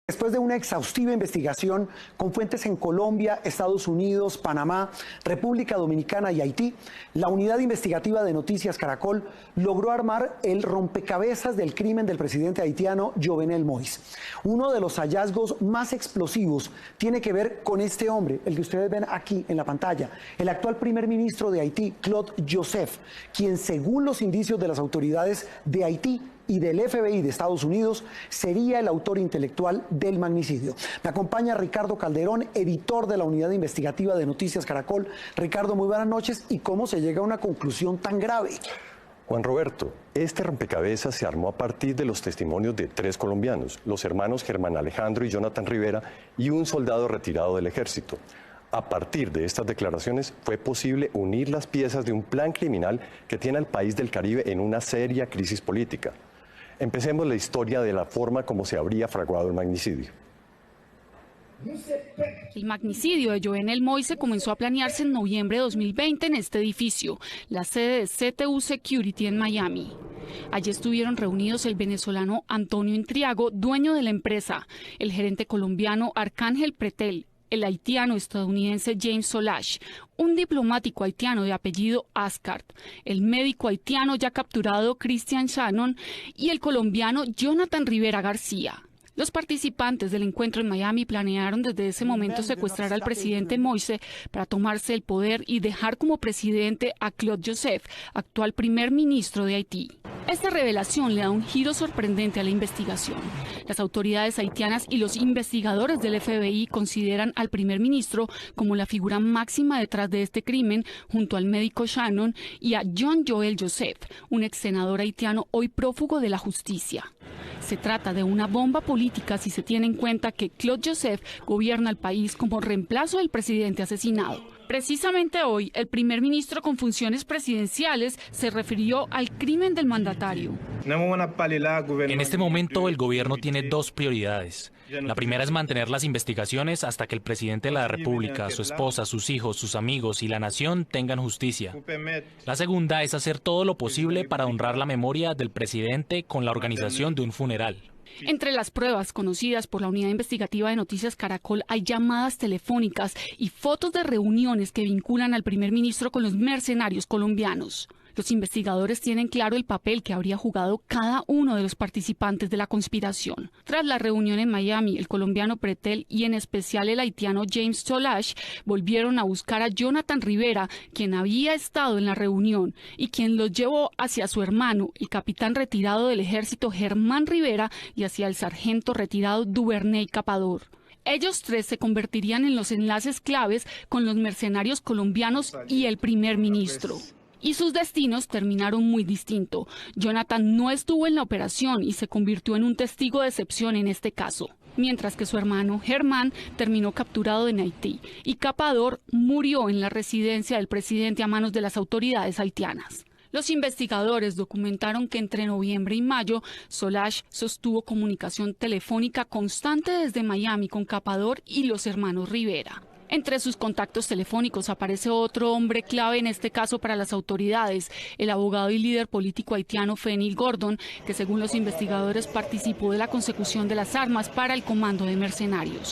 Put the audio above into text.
Después de una exhaustiva investigación con fuentes en Colombia, Estados Unidos, Panamá, República Dominicana y Haití, la unidad investigativa de Noticias Caracol logró armar el rompecabezas del crimen del presidente haitiano Jovenel Moïse. Uno de los hallazgos más explosivos tiene que ver con este hombre, el que ustedes ven aquí en la pantalla, el actual primer ministro de Haití, Claude Joseph, quien según los indicios de las autoridades de Haití y del FBI de Estados Unidos, sería el autor intelectual del magnicidio. Me acompaña Ricardo Calderón, editor de la unidad investigativa de Noticias Caracol. Ricardo, muy buenas noches. ¿Y cómo se llega a una conclusión tan grave? Juan Roberto, este rompecabezas se armó a partir de los testimonios de 3 colombianos, los hermanos Germán Alejandro y Jonathan Rivera, y un soldado retirado del ejército. A partir de estas declaraciones fue posible unir las piezas de un plan criminal que tiene al país del Caribe en una seria crisis política. Empecemos la historia de la forma como se habría fraguado el magnicidio. El magnicidio de Jovenel Moïse comenzó a planearse en noviembre de 2020 en este edificio, la sede de CTU Security en Miami. Allí estuvieron reunidos el venezolano Antonio Intriago, dueño de la empresa, el gerente colombiano Arcángel Pretel, el haitiano estadounidense James Solash, un diplomático haitiano de apellido Ascart, el médico haitiano ya capturado Christian Shannon y el colombiano Jonathan Rivera García. Los participantes del encuentro en Miami planearon desde ese momento secuestrar al presidente Moïse para tomarse el poder y dejar como presidente a Claude Joseph, actual primer ministro de Haití. Esta revelación le da un giro sorprendente a la investigación. Las autoridades haitianas y los investigadores del FBI consideran al primer ministro como la figura máxima detrás de este crimen, junto al médico Shannon y a John Joel Joseph, un ex senador haitiano hoy prófugo de la justicia. Se trata de una bomba política si se tiene en cuenta que Claude Joseph gobierna el país como reemplazo del presidente asesinado. Precisamente hoy, el primer ministro con funciones presidenciales se refirió al crimen del mandatario. En este momento, el gobierno tiene 2 prioridades. La primera es mantener las investigaciones hasta que el presidente de la República, su esposa, sus hijos, sus amigos y la nación tengan justicia. La segunda es hacer todo lo posible para honrar la memoria del presidente con la organización de un funeral. Entre las pruebas conocidas por la unidad investigativa de Noticias Caracol hay llamadas telefónicas y fotos de reuniones que vinculan al primer ministro con los mercenarios colombianos. Los investigadores tienen claro el papel que habría jugado cada uno de los participantes de la conspiración. Tras la reunión en Miami, el colombiano Pretel y en especial el haitiano James Solash volvieron a buscar a Jonathan Rivera, quien había estado en la reunión y quien los llevó hacia su hermano, el capitán retirado del ejército Germán Rivera, y hacia el sargento retirado Duvernay Capador. Ellos 3 se convertirían en los enlaces claves con los mercenarios colombianos y el primer ministro. Y sus destinos terminaron muy distinto. Jonathan no estuvo en la operación y se convirtió en un testigo de excepción en este caso, mientras que su hermano Germán terminó capturado en Haití y Capador murió en la residencia del presidente a manos de las autoridades haitianas. Los investigadores documentaron que entre noviembre y mayo, Solash sostuvo comunicación telefónica constante desde Miami con Capador y los hermanos Rivera. Entre sus contactos telefónicos aparece otro hombre clave en este caso para las autoridades, el abogado y líder político haitiano Fenil Gordon, que según los investigadores participó de la consecución de las armas para el comando de mercenarios.